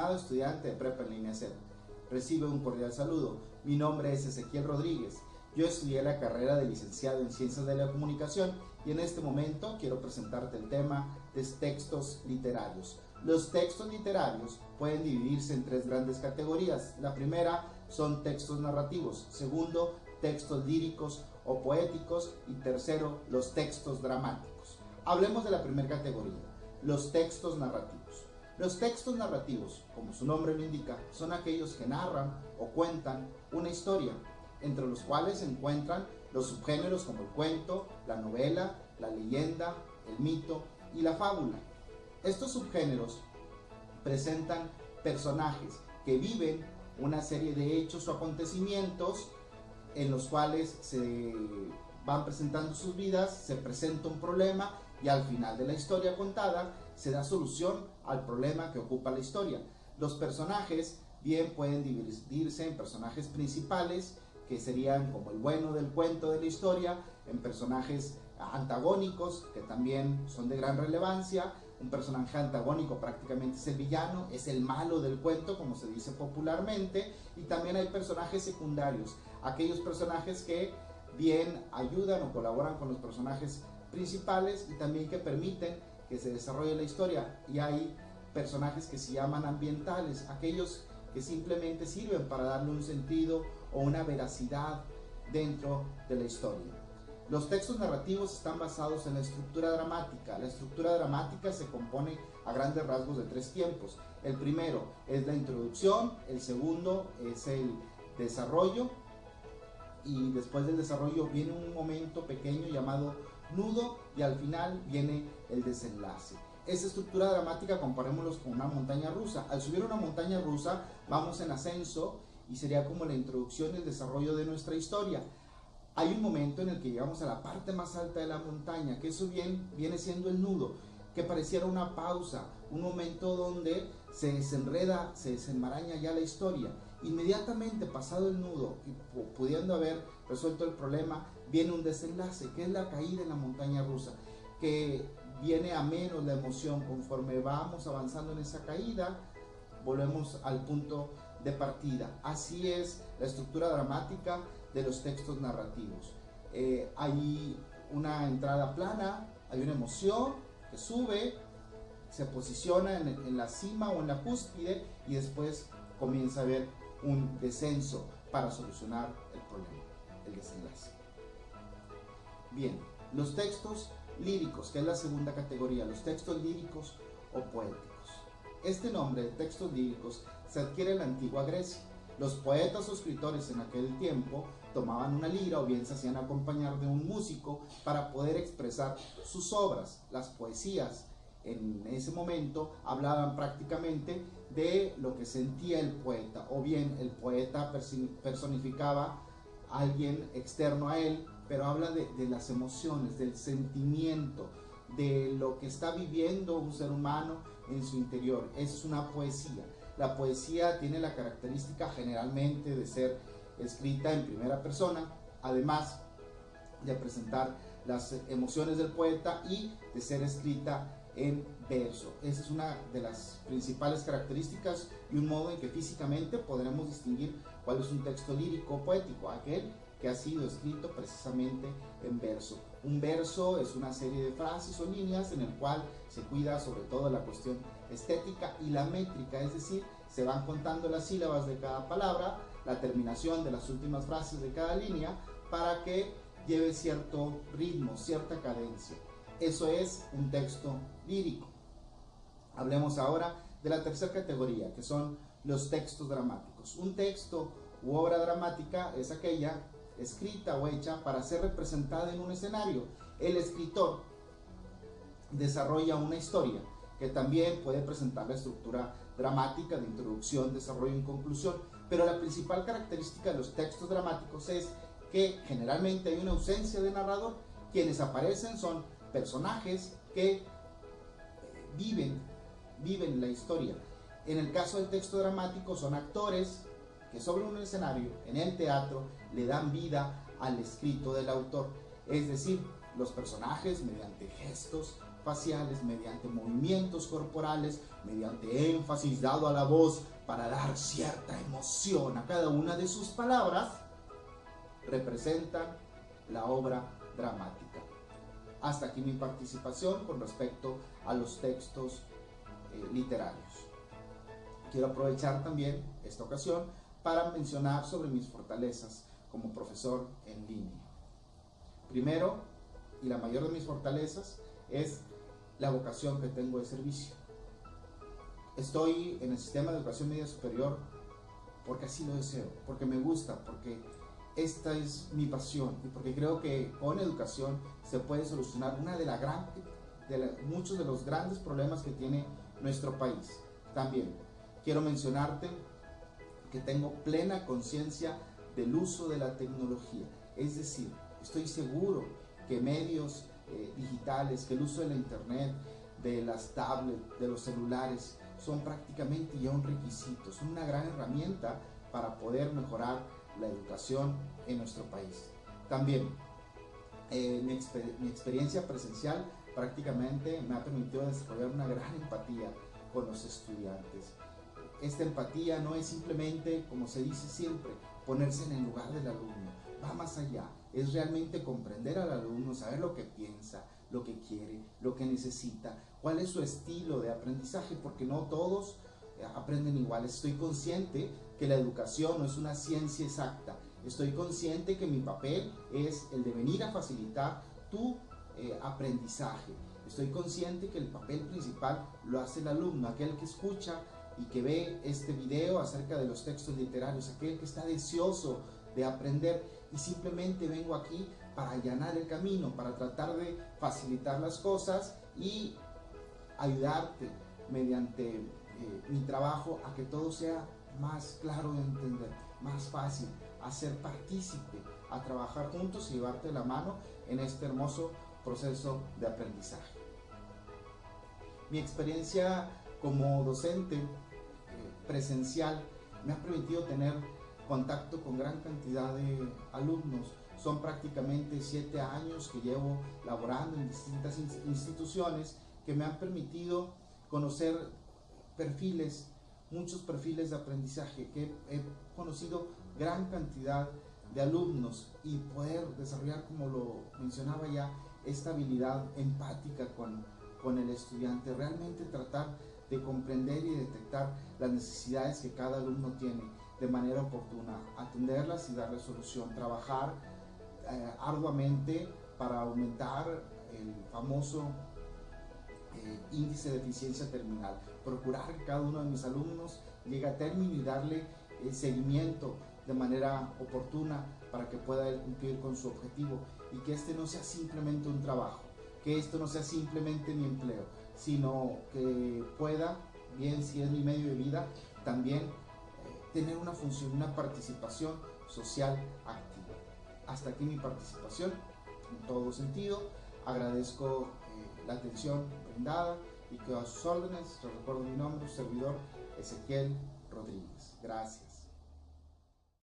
estimado estudiante de Prepa en Línea 0. Recibe un cordial saludo. Mi nombre es Ezequiel Rodríguez. Yo estudié la carrera de licenciado en Ciencias de la Comunicación y en este momento quiero presentarte el tema de textos literarios. Los textos literarios pueden dividirse en tres grandes categorías. La primera son textos narrativos, segundo, textos líricos o poéticos y tercero, los textos dramáticos. Hablemos de la primera categoría, los textos narrativos. Los textos narrativos, como su nombre lo indica, son aquellos que narran o cuentan una historia, entre los cuales se encuentran los subgéneros como el cuento, la novela, la leyenda, el mito y la fábula. Estos subgéneros presentan personajes que viven una serie de hechos o acontecimientos en los cuales se van presentando sus vidas, se presenta un problema y al final de la historia contada se da solución al problema que ocupa la historia. Los personajes bien pueden dividirse en personajes principales, que serían como el bueno del cuento de la historia, en personajes antagónicos, que también son de gran relevancia. Un personaje antagónico prácticamente es el villano, es el malo del cuento, como se dice popularmente, y también hay personajes secundarios, aquellos personajes que bien ayudan o colaboran con los personajes principales y también que permiten que se desarrolle la historia. Y hay personajes que se llaman ambientales, aquellos que simplemente sirven para darle un sentido o una veracidad dentro de la historia. Los textos narrativos están basados en la estructura dramática. La estructura dramática se compone a grandes rasgos de tres tiempos. El primero es la introducción, el segundo es el desarrollo y después del desarrollo viene un momento pequeño llamado nudo y al final viene el desenlace. Esa estructura dramática comparémoslos con una montaña rusa. Al subir una montaña rusa vamos en ascenso y sería como la introducción y el desarrollo de nuestra historia. Hay un momento en el que llegamos a la parte más alta de la montaña, que eso viene siendo el nudo, que pareciera una pausa, un momento donde se desenreda, se desenmaraña ya la historia. Inmediatamente pasado el nudo y pudiendo haber resuelto el problema, viene un desenlace, que es la caída en la montaña rusa, que viene a menos la emoción. Conforme vamos avanzando en esa caída, volvemos al punto de partida. Así es la estructura dramática de los textos narrativos. Hay una entrada plana, hay una emoción que sube, se posiciona en la cima o en la cúspide y después comienza a haber un descenso para solucionar el problema, el desenlace. Bien, los textos líricos, que es la segunda categoría, los textos líricos o poéticos. Este nombre de textos líricos se adquiere en la antigua Grecia. Los poetas o escritores en aquel tiempo tomaban una lira o bien se hacían acompañar de un músico para poder expresar sus obras. Las poesías en ese momento hablaban prácticamente de lo que sentía el poeta, o bien el poeta personificaba a alguien externo a él, pero habla de las emociones, del sentimiento, de lo que está viviendo un ser humano en su interior. Es una poesía. La poesía tiene la característica generalmente de ser escrita en primera persona, además de presentar las emociones del poeta y de ser escrita en verso. Esa es una de las principales características y un modo en que físicamente podremos distinguir cuál es un texto lírico o poético, aquel que ha sido escrito precisamente en verso. Un verso es una serie de frases o líneas en el cual se cuida sobre todo la cuestión estética y la métrica, es decir, se van contando las sílabas de cada palabra, la terminación de las últimas frases de cada línea para que lleve cierto ritmo, cierta cadencia. Eso es un texto lírico. Hablemos ahora de la tercera categoría, que son los textos dramáticos. Un texto u obra dramática es aquella escrita o hecha para ser representada en un escenario. El escritor desarrolla una historia que también puede presentar la estructura dramática de introducción, desarrollo y conclusión, pero la principal característica de los textos dramáticos es que generalmente hay una ausencia de narrador. Quienes aparecen son personajes que viven la historia. En el caso del texto dramático son actores que sobre un escenario, en el teatro, le dan vida al escrito del autor. Es decir, los personajes mediante gestos faciales, mediante movimientos corporales, mediante énfasis dado a la voz para dar cierta emoción a cada una de sus palabras, representan la obra dramática. Hasta aquí mi participación con respecto a los textos literarios. Quiero aprovechar también esta ocasión para mencionar sobre mis fortalezas como profesor en línea. Primero, y la mayor de mis fortalezas, es la vocación que tengo de servicio. Estoy en el sistema de educación media superior porque así lo deseo, porque me gusta, porque esta es mi pasión y porque creo que con educación se puede solucionar muchos de los grandes problemas que tiene nuestro país. También quiero mencionarte que tengo plena conciencia del uso de la tecnología, es decir, estoy seguro que medios digitales, que el uso de la internet, de las tablets, de los celulares, son prácticamente ya un requisito, son una gran herramienta para poder mejorar la educación en nuestro país. También mi experiencia presencial prácticamente me ha permitido desarrollar una gran empatía con los estudiantes. Esta empatía no es simplemente, como se dice siempre, ponerse en el lugar del alumno, va más allá, es realmente comprender al alumno, saber lo que piensa, lo que quiere, lo que necesita, cuál es su estilo de aprendizaje, porque no todos aprenden iguales. Estoy consciente que la educación no es una ciencia exacta, estoy consciente que mi papel es el de venir a facilitar tu aprendizaje. Estoy consciente que el papel principal lo hace el alumno, aquel que escucha y que ve este video acerca de los textos literarios, aquel que está deseoso de aprender, y simplemente vengo aquí para allanar el camino, para tratar de facilitar las cosas y ayudarte mediante mi trabajo a que todo sea más claro de entender, más fácil, a ser partícipe, a trabajar juntos y llevarte de la mano en este hermoso proceso de aprendizaje. Mi experiencia como docente presencial me ha permitido tener contacto con gran cantidad de alumnos. Son prácticamente 7 años que llevo laborando en distintas instituciones que me han permitido conocer perfiles, muchos perfiles de aprendizaje, que he conocido gran cantidad de alumnos y poder desarrollar, como lo mencionaba ya, esta habilidad empática con el estudiante, realmente tratar de comprender y detectar las necesidades que cada alumno tiene de manera oportuna, atenderlas y darle solución, trabajar arduamente para aumentar el famoso índice de eficiencia terminal, procurar que cada uno de mis alumnos llegue a término y darle seguimiento de manera oportuna para que pueda cumplir con su objetivo, y que este no sea simplemente un trabajo, que esto no sea simplemente mi empleo, sino que pueda, bien si es mi medio de vida, también tener una función, una participación social activa. Hasta aquí mi participación en todo sentido. Agradezco la atención brindada y quedo a sus órdenes. Les recuerdo mi nombre, servidor Ezequiel Rodríguez. Gracias.